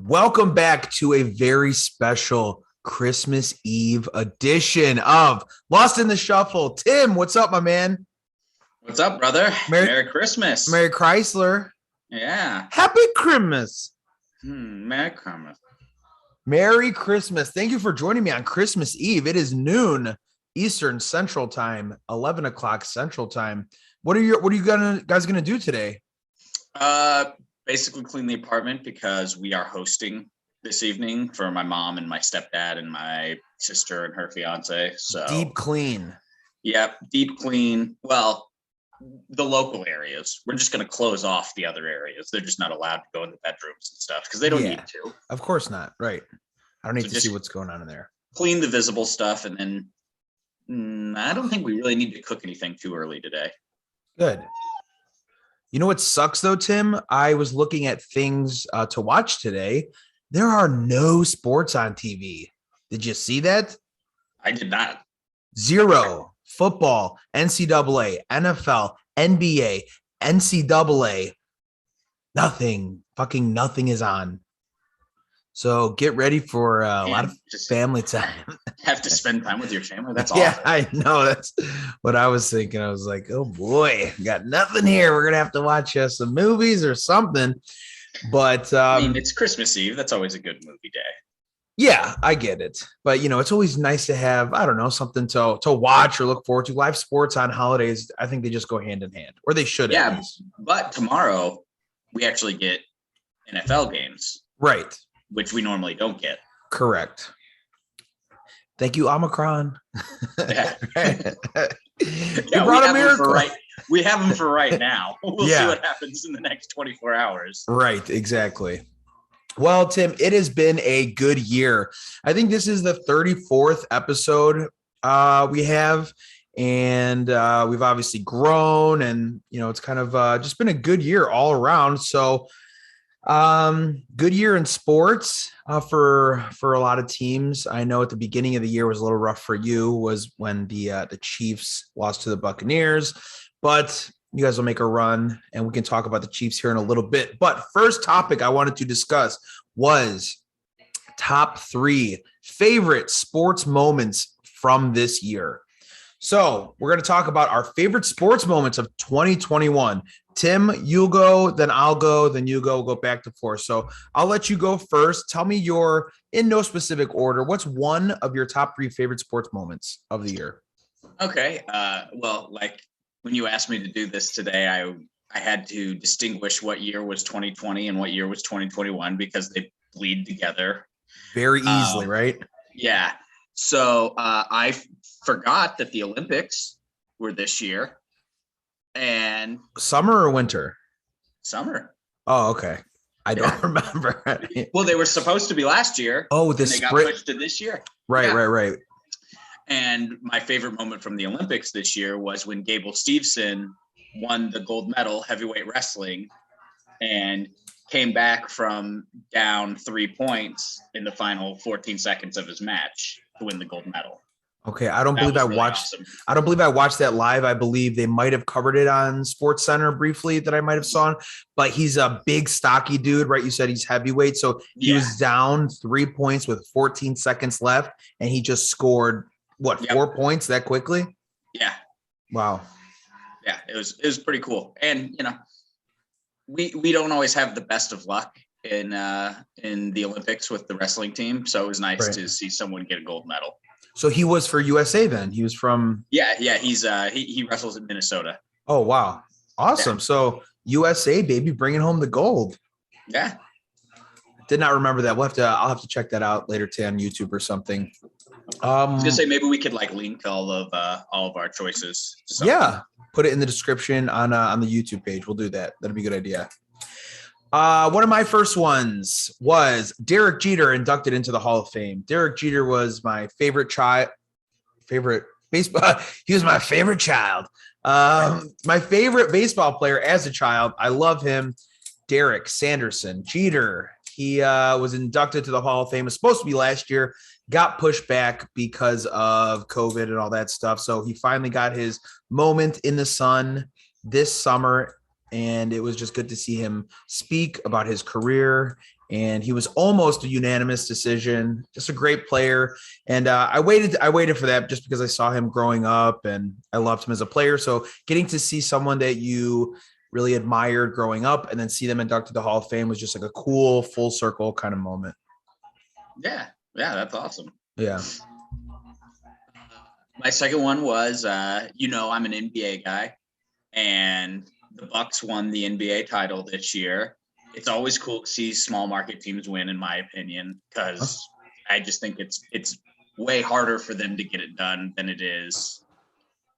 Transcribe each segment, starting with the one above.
Welcome back to a very special Christmas Eve edition of Lost in the Shuffle. Tim, what's up, my man? What's up, brother? Merry Christmas. Merry Chrysler. Yeah. Happy Christmas. Merry Christmas. Merry Christmas. Thank you for joining me on Christmas Eve. It is noon Eastern Central Time, 11 o'clock Central Time. What are you guys gonna do today? Basically clean the apartment because we are hosting this evening for my mom and my stepdad and my sister and her fiance. So deep clean. Yep, deep clean. Well, the local areas. We're just going to close off the other areas. They're just not allowed to go in the bedrooms and stuff because they don't need to. Of course not. Right. I don't need to see what's going on in there. Clean the visible stuff, and then I don't think we really need to cook anything too early today. Good. You know what sucks though, Tim? I was looking at things to watch today. There are no sports on TV. Did you see that? I did not. Zero. Football, NCAA, NFL, NBA, NCAA. Nothing. Fucking nothing is on. So get ready for a lot of family time. Have to spend time with your family. That's awesome. Yeah, I know. That's what I was thinking. I was like, oh boy, got nothing here. We're gonna have to watch some movies or something. But I mean, it's Christmas Eve. That's always a good movie day. Yeah, I get it. But it's always nice to have, I don't know, something to watch or look forward to. Live sports on holidays, I think they just go hand in hand, or they should. Yeah, but tomorrow we actually get NFL games. Right. Which we normally don't get. Correct. Thank you, Omicron. Yeah. You brought a miracle. We have them for right now. We'll see what happens in the next 24 hours. Right, exactly. Well, Tim, it has been a good year. I think this is the 34th episode we have, and we've obviously grown, and it's kind of just been a good year all around. So good year in sports for a lot of teams. I know at the beginning of the year was a little rough for you, was when the Chiefs lost to the Buccaneers, but you guys will make a run, and we can talk about the Chiefs here in a little bit. But first topic I wanted to discuss was top 3 favorite sports moments from this year. So we're going to talk about our favorite sports moments of 2021. Tim, you'll go, then I'll go, then you go. We'll go back to 4. So I'll let you go first. Tell me your, in no specific order, what's one of your top 3 favorite sports moments of the year? Okay. Well, like when you asked me to do this today, I had to distinguish what year was 2020 and what year was 2021 because they bleed together. Very easily, right? Yeah. So I forgot that the Olympics were this year. And summer or winter? Summer. Oh, okay. I don't remember. Well, they were supposed to be last year. Oh, they got pushed to this year. Right. And my favorite moment from the Olympics this year was when Gable Steveson won the gold medal heavyweight wrestling and came back from down 3 points in the final 14 seconds of his match to win the gold medal. Okay, I don't believe I watched that live. I believe they might have covered it on Sports Center briefly that I might have saw, but he's a big stocky dude, right? You said he's heavyweight. So he was down 3 points with 14 seconds left, and he just scored 4 points that quickly? Yeah. Wow. Yeah, it was pretty cool. And we don't always have the best of luck in the Olympics with the wrestling team. So it was nice to see someone get a gold medal. So he was for USA then. He was from. Yeah. He wrestles in Minnesota. Oh, wow. Awesome. Yeah. So USA, baby, bringing home the gold. Yeah. Did not remember that. I'll have to check that out later today on YouTube or something. I was gonna say maybe we could link all of our choices. Yeah. Put it in the description on the YouTube page. We'll do that. That'd be a good idea. One of my first ones was Derek Jeter inducted into the Hall of Fame. Derek Jeter was my favorite baseball. He was my favorite child. My favorite baseball player as a child. I love him. Derek Sanderson Jeter. He was inducted to the Hall of Fame. It was supposed to be last year. Got pushed back because of COVID and all that stuff. So he finally got his moment in the sun this summer. And it was just good to see him speak about his career and he was almost a unanimous decision. Just a great player. And I waited for that just because I saw him growing up and I loved him as a player. So getting to see someone that you really admired growing up and then see them inducted to the Hall of Fame was just like a cool full circle kind of moment. Yeah, that's awesome. Yeah. My second one was, I'm an NBA guy, and the Bucks won the NBA title this year. It's always cool to see small market teams win, in my opinion, because I just think it's way harder for them to get it done than it is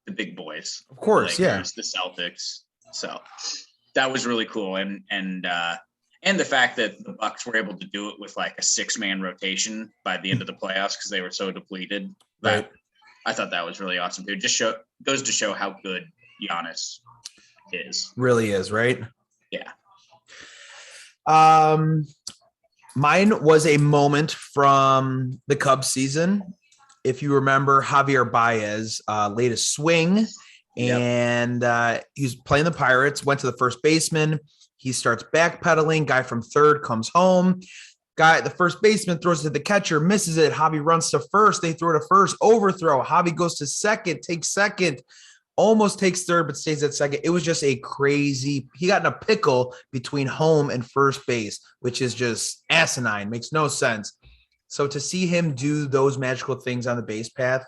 the big boys. Of course, the Lakers, the Celtics. So that was really cool, and the fact that the Bucks were able to do it with like a 6-man rotation by the end of the playoffs because they were so depleted. Right. I thought that was really awesome. It just goes to show how good Giannis is. Really is, right? Yeah. Mine was a moment from the Cubs season. If you remember, Javier Baez laid a swing, and he was playing the Pirates, went to the first baseman. He starts backpedaling. Guy from third comes home. The first baseman throws it to the catcher, misses it. Javi runs to first. They throw to first, overthrow. Javi goes to second, takes second, almost takes third, but stays at second. It was just a crazy. He got in a pickle between home and first base, which is just asinine. Makes no sense. So to see him do those magical things on the base path,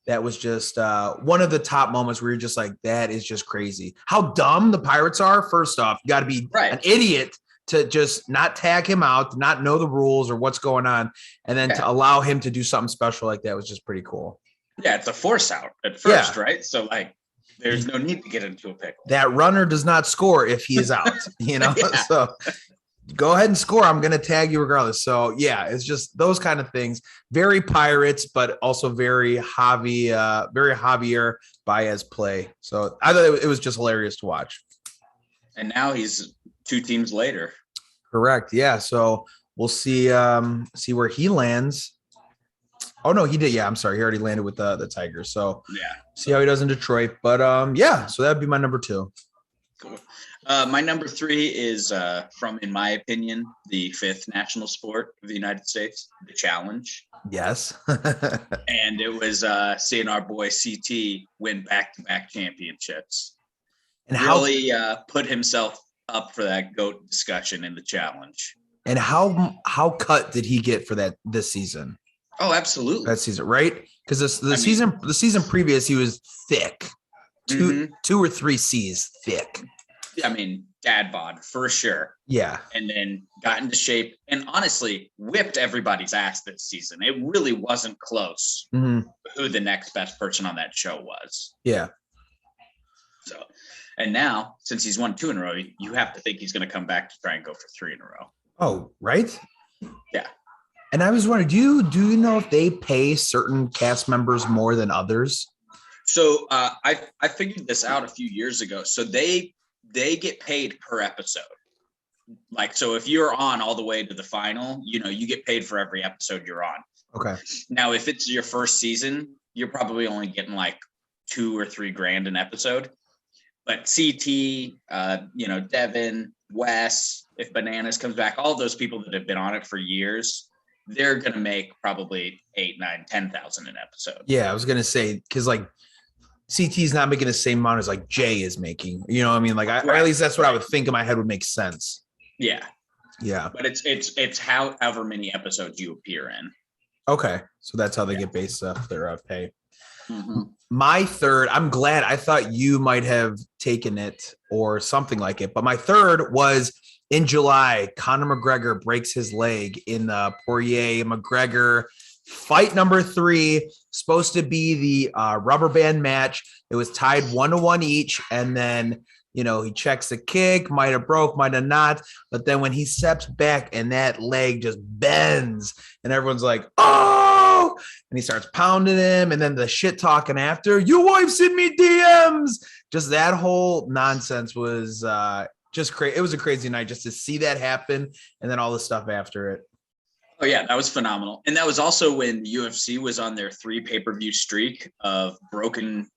that was just one of the top moments where you're just like, that is just crazy. How dumb the Pirates are. First off, you got to be an idiot to just not tag him out, not know the rules or what's going on. And then to allow him to do something special like that was just pretty cool. Yeah, it's a force out at first, right? So like there's no need to get into a pickle. That runner does not score if he is out, So go ahead and score. I'm going to tag you regardless. So yeah, it's just those kind of things. Very Pirates, but also very Javier Baez play. So I thought it was just hilarious to watch. And now he's 2 teams later. Correct. Yeah. So we'll see where he lands. Oh no, he did. Yeah, I'm sorry. He already landed with the Tigers. So see how he does in Detroit. But so that'd be my number 2. Cool. My number 3 is from, in my opinion, the 5th national sport of the United States, the challenge. Yes. And it was seeing our boy CT win back-to-back championships. And really put himself up for that GOAT discussion in the challenge. And how cut did he get for that this season? Oh, absolutely. That season, right? Because the season previous, he was thick. Two or 3 C's thick. I mean, dad bod for sure. Yeah. And then got into shape and honestly whipped everybody's ass this season. It really wasn't close who the next best person on that show was. Yeah. So, and now since he's won 2 in a row, you have to think he's going to come back to try and go for 3 in a row. Oh, right. Yeah. And I was wondering, do you know if they pay certain cast members more than others? So I figured this out a few years ago. So they get paid per episode. Like, so if you're on all the way to the final, you get paid for every episode you're on. Okay. Now, if it's your first season, you're probably only getting like $2 or $3 grand an episode. But CT, Devin, Wes, if Bananas comes back, all those people that have been on it for years, they're going to make probably 8, 9, 10,000 an episode. Yeah, I was going to say, because like CT's not making the same amount as like Jay is making. You know what I mean? Like, or at least that's what I would think in my head would make sense. Yeah. Yeah. But it's however many episodes you appear in. Okay. So that's how they get based off their pay. Mm-hmm. My third, I'm glad. I thought you might have taken it or something like it, but my third was in July. Conor McGregor breaks his leg in the Poirier-McGregor fight number 3. Supposed to be the rubber band match. It was tied 1-1 each, and then he checks the kick, might have broke, might have not. But then when he steps back and that leg just bends, and everyone's like, oh, and he starts pounding him. And then the shit talking after, your wife sent me DMs. Just that whole nonsense was just crazy. It was a crazy night just to see that happen. And then all the stuff after it. Oh yeah, that was phenomenal. And that was also when UFC was on their 3 pay-per-view streak of broken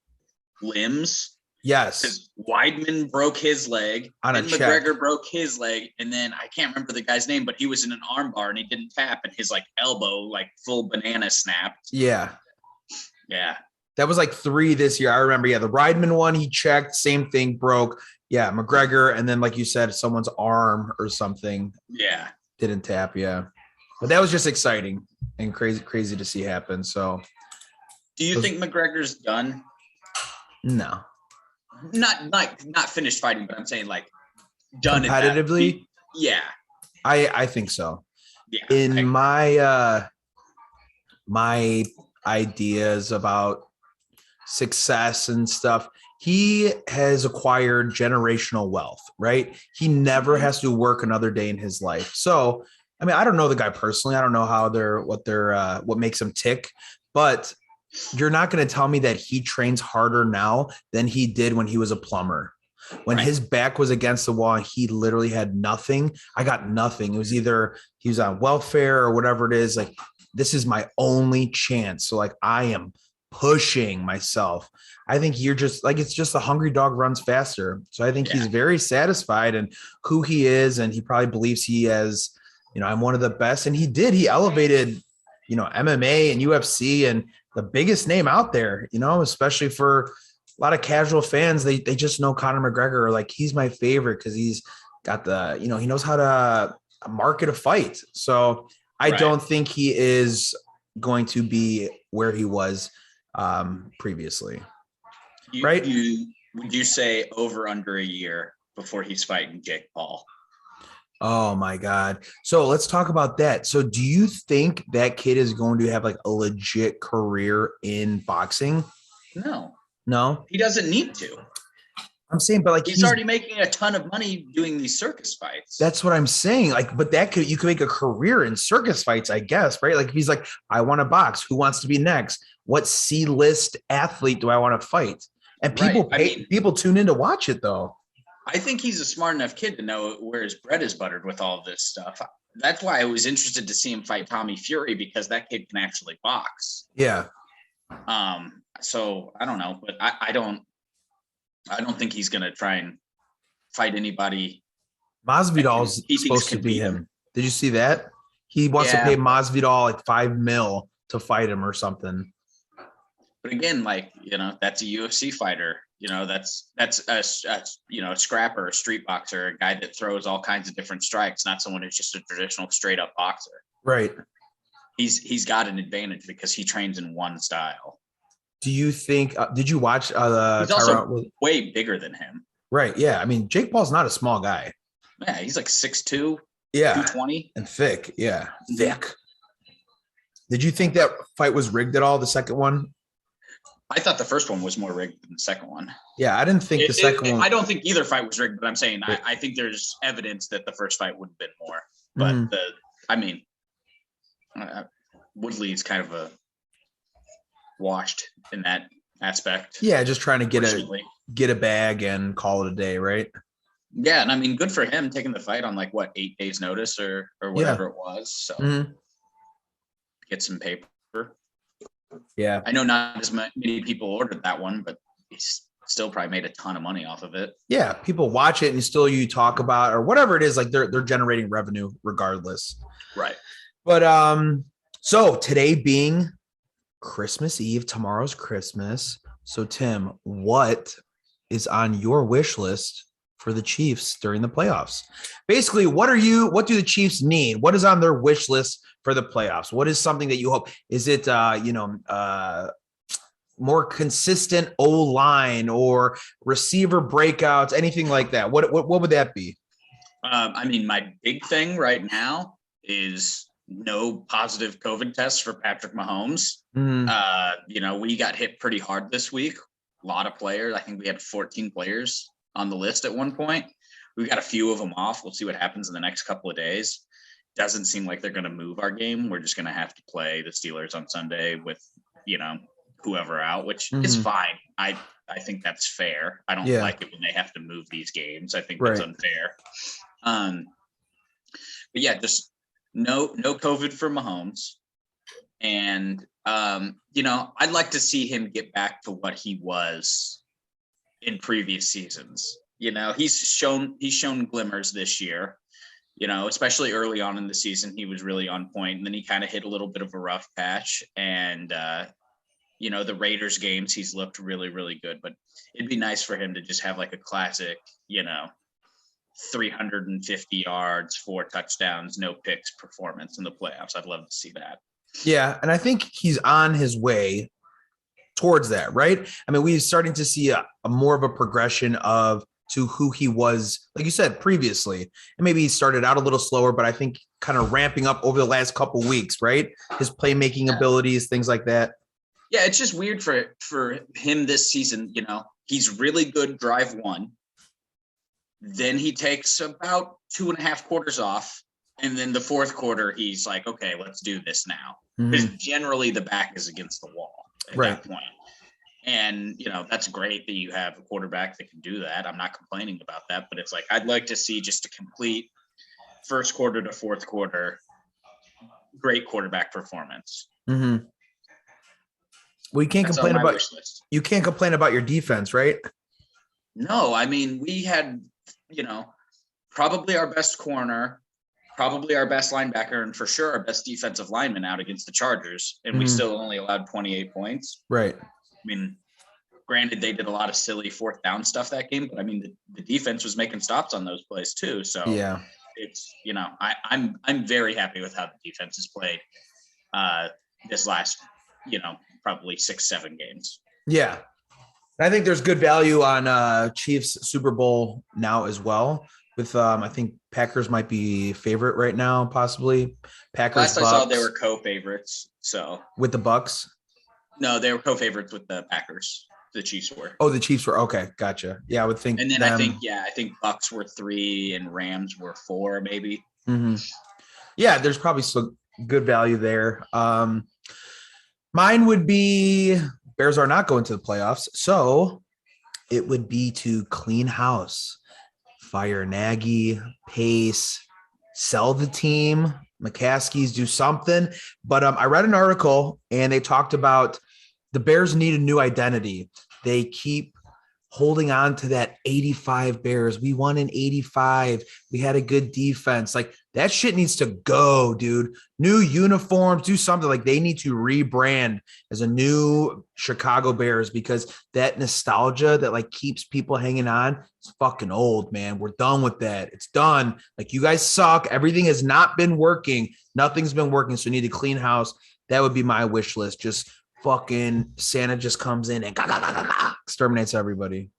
limbs. Yes. Because Weidman broke his leg, On a and check. McGregor broke his leg, and then I can't remember the guy's name, but he was in an arm bar and he didn't tap, and his like elbow, like full banana snapped. Yeah. Yeah. That was like 3 this year. I remember. Yeah. The Rideman one, he checked, same thing, broke. Yeah. McGregor. And then, like you said, someone's arm or something Yeah. didn't tap. Yeah. But that was just exciting and crazy to see happen. So, Do you think McGregor's done? no. Not finished fighting, but I'm saying like done Competitively? Yeah. I think so. Yeah. In my my ideas about success and stuff, he has acquired generational wealth, right? He never has to work another day in his life. So, I mean, I don't know the guy personally. I don't know how what makes him tick, but you're not going to tell me that he trains harder now than he did when he was a plumber. When his back was against the wall and he literally had nothing, I got nothing. It was either he was on welfare or whatever it is. Like, this is my only chance. So, like, I am pushing myself. I think you're just like, it's just a hungry dog runs faster. So I think he's very satisfied in who he is. And he probably believes he has, I'm one of the best. And he elevated, MMA and UFC and the biggest name out there, especially for a lot of casual fans. They just know Conor McGregor. Like, he's my favorite because he's got the, he knows how to market a fight. So I don't think he is going to be where he was previously. Right? Would you say over under a year before he's fighting Jake Paul? Oh my God. So let's talk about that. So do you think that kid is going to have like a legit career in boxing? No, he doesn't need to. I'm saying, but like he's already making a ton of money doing these circus fights. That's what I'm saying. Like, but you could make a career in circus fights, I guess, right? Like, if he's like, I want to box. Who wants to be next? What C-list athlete do I want to fight? And people tune in to watch it, though. I think he's a smart enough kid to know where his bread is buttered with all of this stuff. That's why I was interested to see him fight Tommy Fury, because that kid can actually box. Yeah. So I don't know, but I don't think he's going to try and fight anybody. Masvidal's supposed to be him. Did you see that? He wants to pay Masvidal like $5 million to fight him or something. But again, like, that's a UFC fighter. That's a scrapper, a street boxer, a guy that throws all kinds of different strikes, not someone who's just a traditional straight up boxer. Right. He's got an advantage because he trains in one style. Do you think? Did you watch? He's also way bigger than him. Right. Yeah. I mean, Jake Paul's not a small guy. Yeah, he's like 6'2". Yeah. 220 and thick. Yeah, thick. Did you think that fight was rigged at all? The second one? I thought the first one was more rigged than the second one. Yeah, I didn't think the second one. I don't think either fight was rigged, but I'm saying I think there's evidence that the first fight would have been more. But Woodley's kind of a washed in that aspect. Yeah, just trying to get a bag and call it a day, right? Yeah, and I mean, good for him taking the fight on 8 days notice or whatever it was. So get some paper. Yeah, I know not as many people ordered that one, but he's still probably made a ton of money off of it. Yeah, people watch it and still you talk about or whatever it is. Like they're generating revenue regardless. Right. But so today being Christmas Eve, tomorrow's Christmas. So Tim, what is on your wish list for the Chiefs during the playoffs? Basically, what do the Chiefs need? What is on their wish list for the playoffs? What is something that you hope? Is it more consistent O-line or receiver breakouts, anything like that? What would that be? I mean, my big thing right now is no positive COVID tests for Patrick Mahomes. We got hit pretty hard this week. A lot of players. I think we had 14 players on the list at one point. We got a few of them off. We'll see what happens in the next couple of days. Doesn't seem like they're going to move our game. We're just going to have to play the Steelers on Sunday with, whoever out, which is fine. I think that's fair. I don't like it when they have to move these games. I think that's unfair. But yeah, just no COVID for Mahomes. And, I'd like to see him get back to what he was in previous seasons. He's shown glimmers this year. Especially early on in the season, he was really on point, and then he kind of hit a little bit of a rough patch. And the Raiders games, he's looked really, really good. But it'd be nice for him to just have like a classic, 350 yards, 4 touchdowns, no picks performance in the playoffs. I'd love to see that. Yeah, and I think he's on his way towards that, right? I mean, we're starting to see a more of a progression to who he was, like you said, previously. And maybe he started out a little slower, but I think kind of ramping up over the last couple weeks, right? His playmaking abilities, things like that. Yeah, it's just weird for him this season. He's really good drive one. Then he takes about 2.5 quarters off. And then the fourth quarter, he's like, okay, let's do this now. Because generally the back is against the wall at that point. And, that's great that you have a quarterback that can do that. I'm not complaining about that, but it's like, I'd like to see just a complete first quarter to fourth quarter, great quarterback performance. Mm-hmm. Well, you can't complain about your defense, right? No, I mean, we had, probably our best corner, probably our best linebacker, and for sure our best defensive lineman out against the Chargers. And we still only allowed 28 points. Right. I mean, granted, they did a lot of silly fourth down stuff that game, but I mean, the defense was making stops on those plays too. So yeah, it's, I'm very happy with how the defense has played this last, probably 6-7 games. Yeah. I think there's good value on Chiefs Super Bowl now as well. With I think Packers might be favorite right now, possibly. Packers. Last I saw, they were co-favorites. So with the Bucks. No, they were co-favorites with the Packers. The Chiefs were. Oh, the Chiefs were. Okay, gotcha. Yeah, I would think. And then I think Bucks were 3 and Rams were 4, maybe. Mm-hmm. Yeah, there's probably some good value there. Mine would be Bears are not going to the playoffs, so it would be to clean house, fire Nagy, Pace, sell the team, McCaskey's, do something. But I read an article and they talked about the Bears need a new identity. They keep holding on to that 85 Bears. We won in 85. We had a good defense. Like that shit needs to go, dude. New uniforms, do something. Like they need to rebrand as a new Chicago Bears because that nostalgia that like keeps people hanging on is fucking old, man. We're done with that. It's done. Like you guys suck. Everything has not been working. Nothing's been working. So you need to clean house. That would be my wish list. Just fucking Santa just comes in and exterminates everybody.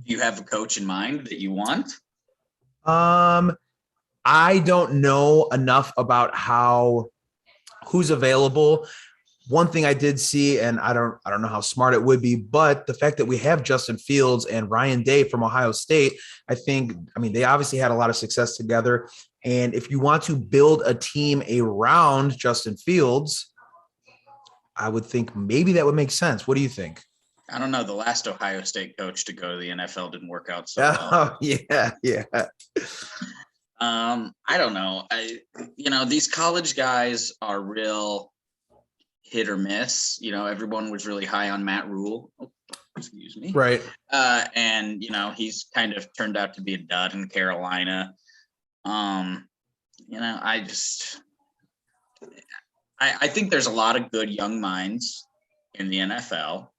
Do you have a coach in mind that you want? I don't know enough about who's available. One thing I did see, and I don't know how smart it would be, but the fact that we have Justin Fields and Ryan Day from Ohio State, I mean, they obviously had a lot of success together. And if you want to build a team around Justin Fields, I would think maybe that would make sense. What do you think? I don't know. The last Ohio State coach to go to the NFL didn't work out so well. Yeah. I don't know. These college guys are real hit or miss. Everyone was really high on Matt Rule. Oh, excuse me. Right. And he's kind of turned out to be a dud in Carolina. I think there's a lot of good young minds in the NFL.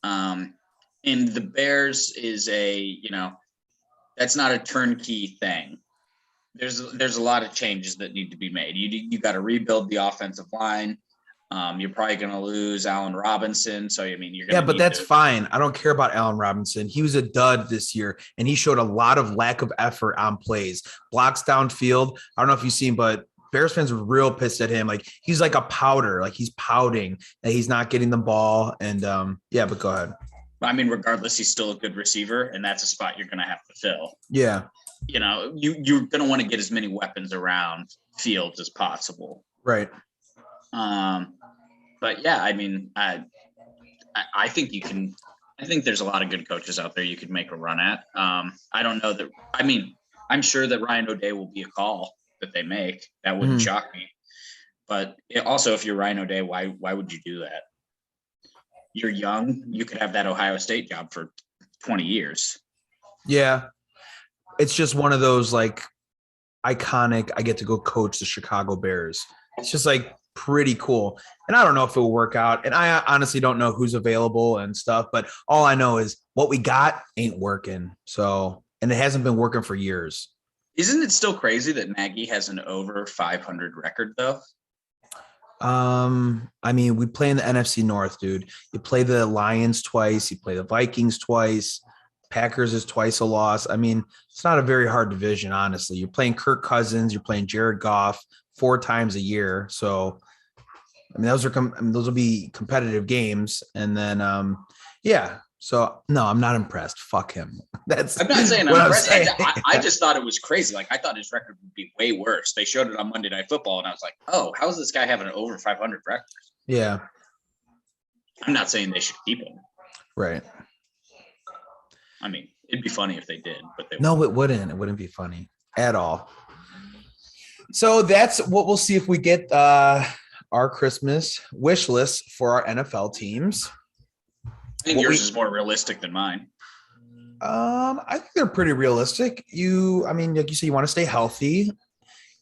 And the Bears is that's not a turnkey thing. There's a lot of changes that need to be made. You got to rebuild the offensive line. You're probably going to lose Allen Robinson. So, I mean, you're going to. Yeah, but that's fine. I don't care about Allen Robinson. He was a dud this year, and he showed a lot of lack of effort on plays. Blocks downfield. I don't know if you've seen, but Bears fans were real pissed at him. Like he's like a powder, like he's pouting that he's not getting the ball. And but go ahead. I mean, regardless, he's still a good receiver, and that's a spot you're going to have to fill. Yeah. You're going to want to get as many weapons around Fields as possible. Right. But yeah, I mean, I think you can. I think there's a lot of good coaches out there you could make a run at. I don't know that. I mean, I'm sure that Ryan O'Day will be a call that they make. That wouldn't shock me. But also, if you're Ryan O'Day, why would you do that? You're young. You could have that Ohio State job for 20 years. Yeah. It's just one of those like iconic, I get to go coach the Chicago Bears. It's just like pretty cool. And I don't know if it will work out. And I honestly don't know who's available and stuff, but all I know is what we got ain't working. So, and it hasn't been working for years. Isn't it still crazy that Nagy has an over 500 record though? I mean, we play in the NFC North, dude. You play the Lions twice, you play the Vikings twice. Packers is twice a loss. I mean, it's not a very hard division, honestly. You're playing Kirk Cousins, you're playing Jared Goff 4 times a year. So, I mean, those will be competitive games. And then, yeah. So, no, I'm not impressed. Fuck him. I'm not saying I'm impressed. I just thought it was crazy. Like, I thought his record would be way worse. They showed it on Monday Night Football, and I was like, oh, how is this guy having an over 500 record? Yeah. I'm not saying they should keep him. Right. I mean, it'd be funny if they did, but they no, it wouldn't. It wouldn't be funny at all. So that's what we'll see if we get our Christmas wish list for our NFL teams. I think yours is more realistic than mine. I think they're pretty realistic. I mean, like you say, you want to stay healthy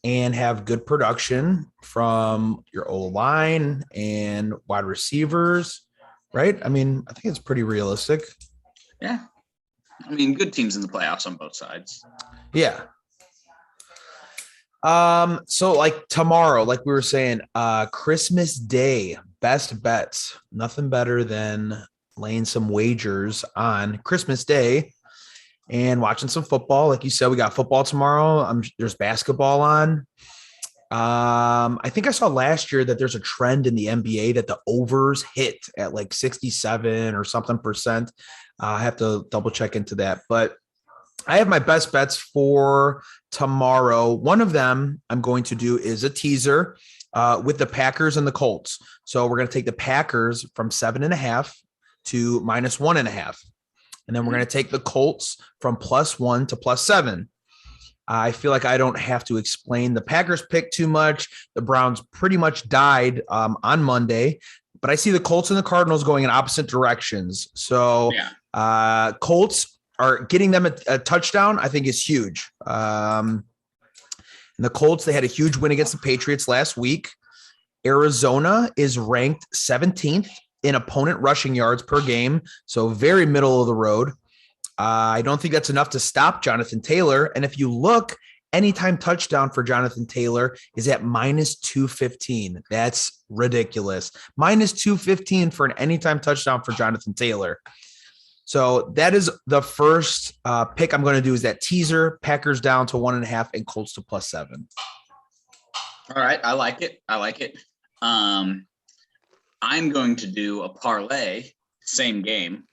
and have good production from your O-line and wide receivers, right? I mean, I think it's pretty realistic. Yeah. I mean, good teams in the playoffs on both sides. Yeah. So like tomorrow, like we were saying, Christmas Day, best bets. Nothing better than laying some wagers on Christmas Day and watching some football. Like you said, we got football tomorrow. There's basketball on. I think I saw last year that there's a trend in the NBA that the overs hit at like 67 or something percent. I have to double check into that, but I have my best bets for tomorrow. One of them I'm going to do is a teaser with the Packers and the Colts. So we're going to take the Packers from 7.5 to -1.5. And then we're going to take the Colts from +1 to +7. I feel like I don't have to explain the Packers pick too much. The Browns pretty much died on Monday, but I see the Colts and the Cardinals going in opposite directions. So Colts are getting them a touchdown, I think is huge. And the Colts, they had a huge win against the Patriots last week. Arizona is ranked 17th in opponent rushing yards per game. So very middle of the road. I don't think that's enough to stop Jonathan Taylor. And if you look, anytime touchdown for Jonathan Taylor is at -215. That's ridiculous. -215 for an anytime touchdown for Jonathan Taylor. So that is the first pick I'm going to do is that teaser, Packers down to 1.5 and Colts to +7. All right. I like it. I'm going to do a parlay, same game,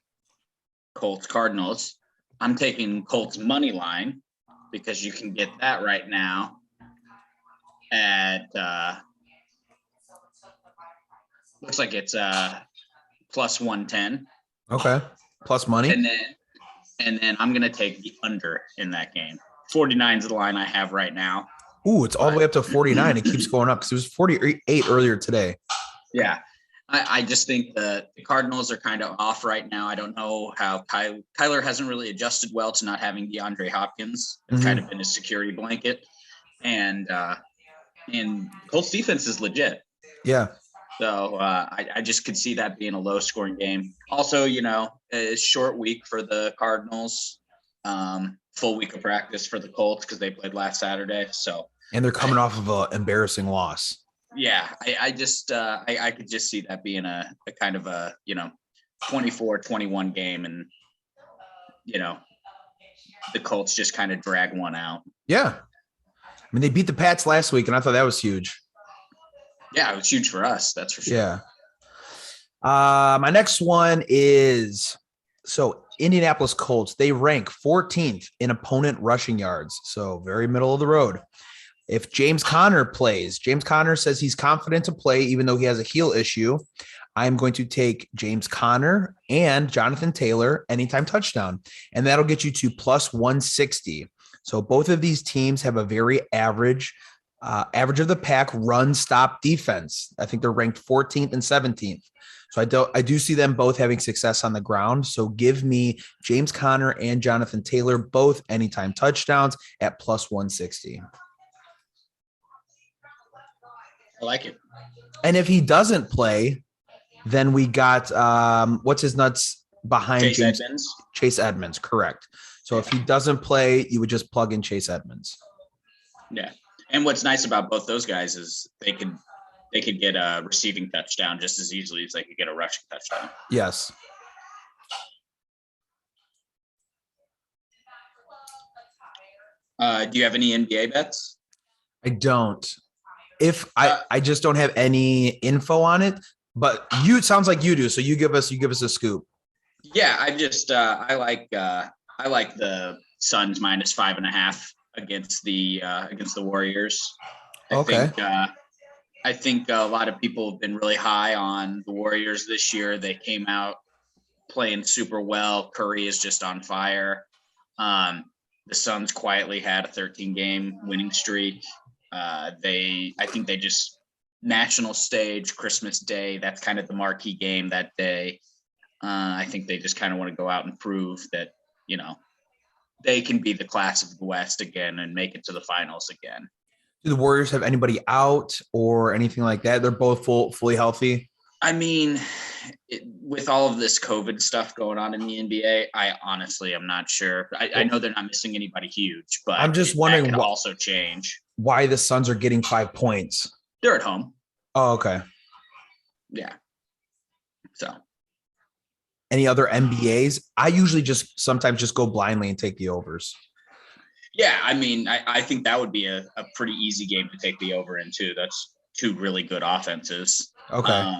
Colts Cardinals. I'm taking Colts money line because you can get that right now at looks like it's +110. Okay. Plus money. And then I'm gonna take the under in that game. 49 is the line I have right now. Ooh, it's all the way up to 49. It keeps going up because it was 48 earlier today. Yeah. I just think the Cardinals are kind of off right now. I don't know how Kyler hasn't really adjusted well to not having DeAndre Hopkins. It's kind of been his security blanket. And Colts defense is legit. Yeah. So I just could see that being a low scoring game. Also, a short week for the Cardinals, full week of practice for the Colts because they played last Saturday. So, and they're coming off of an embarrassing loss. Yeah, I could just see that being a kind of a 24-21 game, and the Colts just kind of drag one out. Yeah, I mean they beat the Pats last week, and I thought that was huge. Yeah, it was huge for us. That's for sure. Yeah. My next one is Indianapolis Colts. They rank 14th in opponent rushing yards, so very middle of the road. If James Conner plays, James Conner says he's confident to play even though he has a heel issue. I'm going to take James Conner and Jonathan Taylor anytime touchdown, and that'll get you to +160. So both of these teams have a very average Average of the pack, run, stop, defense. I think they're ranked 14th and 17th. So I do see them both having success on the ground. So give me James Conner and Jonathan Taylor, both anytime touchdowns at plus 160. I like it. And if he doesn't play, then we got what's his nuts behind Chase James Edmonds. Chase Edmonds, correct. So if he doesn't play, you would just plug in Chase Edmonds. Yeah. And what's nice about both those guys is they could get a receiving touchdown just as easily as they could get a rushing touchdown. Yes. Do you have any NBA bets? I don't. If I just don't have any info on it, but it sounds like you do. So you give us a scoop. Yeah, I just I like the Suns -5.5 against the Warriors. I think a lot of people have been really high on the Warriors this year. They came out playing super well. Curry is just on fire. The Suns quietly had a 13-game winning streak. I think they just national stage, Christmas Day. That's kind of the marquee game that day. I think they just kind of want to go out and prove that, they can be the class of the West again and make it to the finals again. Do the Warriors have anybody out or anything like that? They're both fully healthy. I mean, with all of this COVID stuff going on in the NBA, I honestly am not sure. I know they're not missing anybody huge, but I'm just wondering that could also change. Why the Suns are getting 5 points. They're at home. Oh, okay. Yeah. So. Any other NBAs? I usually sometimes just go blindly and take the overs. Yeah, I mean, I think that would be a pretty easy game to take the over in too. That's two really good offenses. Okay.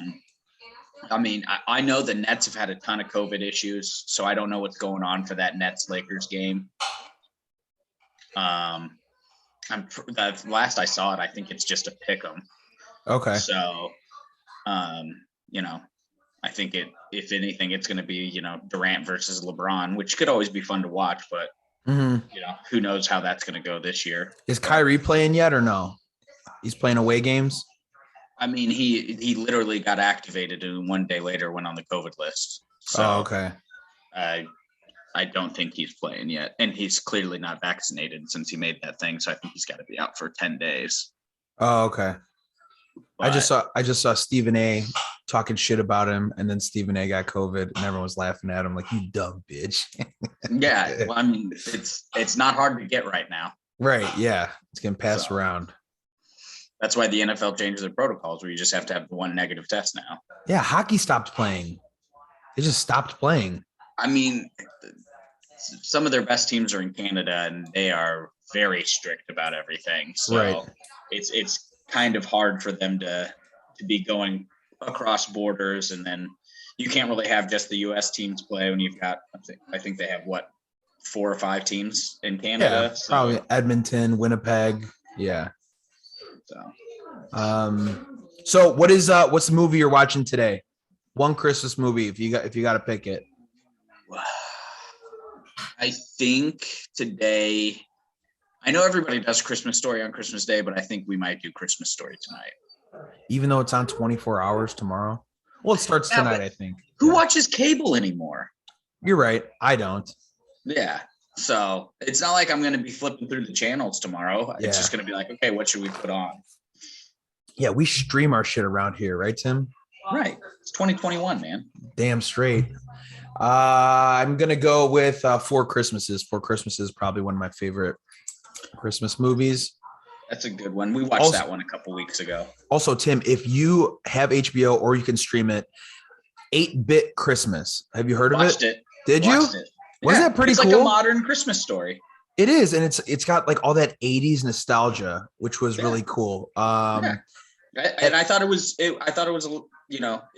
I mean, I know the Nets have had a ton of COVID issues, so I don't know what's going on for that Nets-Lakers game. The last I saw it, I think it's just a pick 'em. Okay. So, I think if anything, it's going to be, Durant versus LeBron, which could always be fun to watch, but who knows how that's going to go this year. Is Kyrie playing yet or no? He's playing away games. I mean, he literally got activated and 1 day later went on the COVID list. So, okay. I don't think he's playing yet. And he's clearly not vaccinated since he made that thing. So I think he's got to be out for 10 days. Oh, okay. But I just saw Stephen A talking shit about him, and then Stephen A got COVID and everyone was laughing at him like, you dumb bitch. Yeah. Well, I mean, it's not hard to get right now. Right. Yeah. It's getting passed around. That's why the NFL changes their protocols where you just have to have one negative test now. Yeah. Hockey stopped playing. They just stopped playing. I mean, some of their best teams are in Canada and they are very strict about everything. So right. It's kind of hard for them to be going across borders, and then you can't really have just the U.S. teams play when you've got, I think they have 4 or 5 teams in Canada. Yeah, probably Edmonton, Winnipeg. Yeah. So what's the movie you're watching today? One Christmas movie, if you got to pick it. I think today, I know everybody does Christmas Story on Christmas Day, but I think we might do Christmas Story tonight. Even though it's on 24 hours tomorrow? Well, it starts tonight, I think. Who watches cable anymore? You're right. I don't. Yeah. So it's not like I'm going to be flipping through the channels tomorrow. It's just going to be like, okay, what should we put on? Yeah, we stream our shit around here, right, Tim? Right. It's 2021, man. Damn straight. I'm going to go with Four Christmases. Four Christmases, probably one of my favorite Christmas movies. That's a good one. We watched that one a couple weeks ago. Also, Tim, if you have HBO or you can stream it, 8-Bit Christmas. Have you heard of it? Did you? Watched it. Wasn't that pretty cool? It's like a modern Christmas story. It is, and it's got like all that 80s nostalgia, which was really cool. And I thought it was it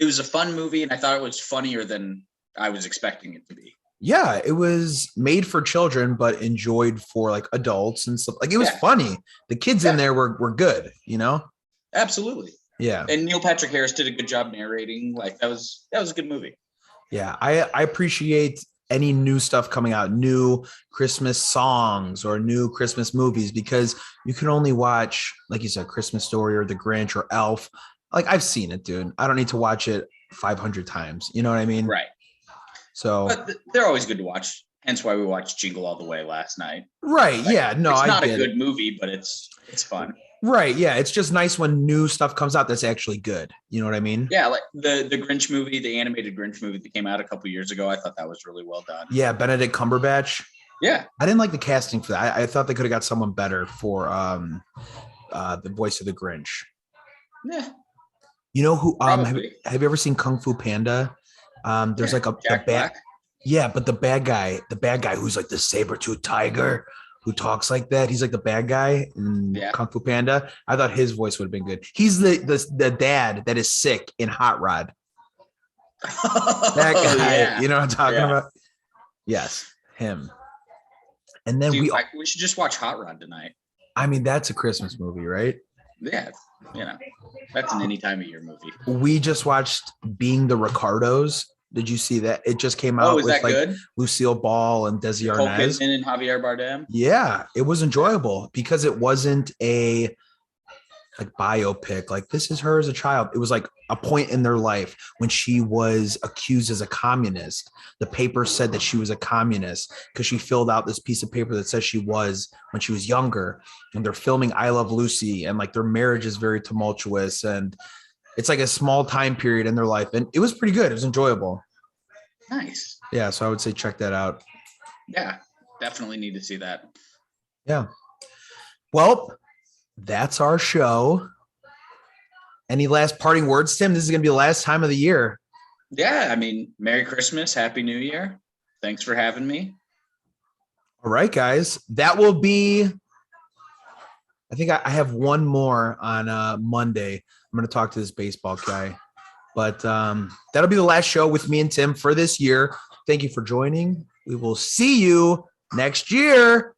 was a fun movie, and I thought it was funnier than I was expecting it to be. Yeah, it was made for children, but enjoyed for like adults and stuff. Like it was funny. The kids in there were good, Absolutely. Yeah. And Neil Patrick Harris did a good job narrating. Like that was a good movie. Yeah, I appreciate any new stuff coming out, new Christmas songs or new Christmas movies, because you can only watch, like you said, Christmas Story or The Grinch or Elf. Like I've seen it, dude. I don't need to watch it 500 times. You know what I mean? Right. So, but they're always good to watch. Hence why we watched Jingle All the Way last night. Right. Like, yeah. No, it's not I a get good it. movie, but it's fun. Right. Yeah. It's just nice when new stuff comes out that's actually good. You know what I mean? Yeah. Like the Grinch movie, the animated Grinch movie that came out a couple years ago. I thought that was really well done. Yeah. Benedict Cumberbatch. Yeah. I didn't like the casting for that. I thought they could have got someone better for the voice of the Grinch. Yeah. You know who? Have you ever seen Kung Fu Panda? There's like Jack Black. Yeah, but the bad guy who's like the saber-toothed tiger who talks like that. He's like the bad guy in Kung Fu Panda. I thought his voice would have been good. He's the dad that is sick in Hot Rod. That guy, you know what I'm talking about? Yes, him. And then we should just watch Hot Rod tonight. I mean, that's a Christmas movie, right? Yeah, that's an any time of year movie. We just watched Being the Ricardos. Did you see that? It just came out with like good? Lucille Ball and Desi Arnaz. And Javier Bardem. Yeah, it was enjoyable because it wasn't a like biopic. Like this is her as a child. It was like a point in their life when she was accused as a communist. The paper said that she was a communist because she filled out this piece of paper that says she was when she was younger. And they're filming I Love Lucy, and like their marriage is very tumultuous, and it's like a small time period in their life. And it was pretty good. It was enjoyable. Nice. Yeah. So I would say check that out. Yeah, definitely need to see that. Yeah. Well, that's our show. Any last parting words, Tim? This is going to be the last time of the year. Yeah. I mean, Merry Christmas. Happy New Year. Thanks for having me. All right, guys. That will be, I think I have one more on Monday. I'm going to talk to this baseball guy. But that'll be the last show with me and Tim for this year. Thank you for joining. We will see you next year.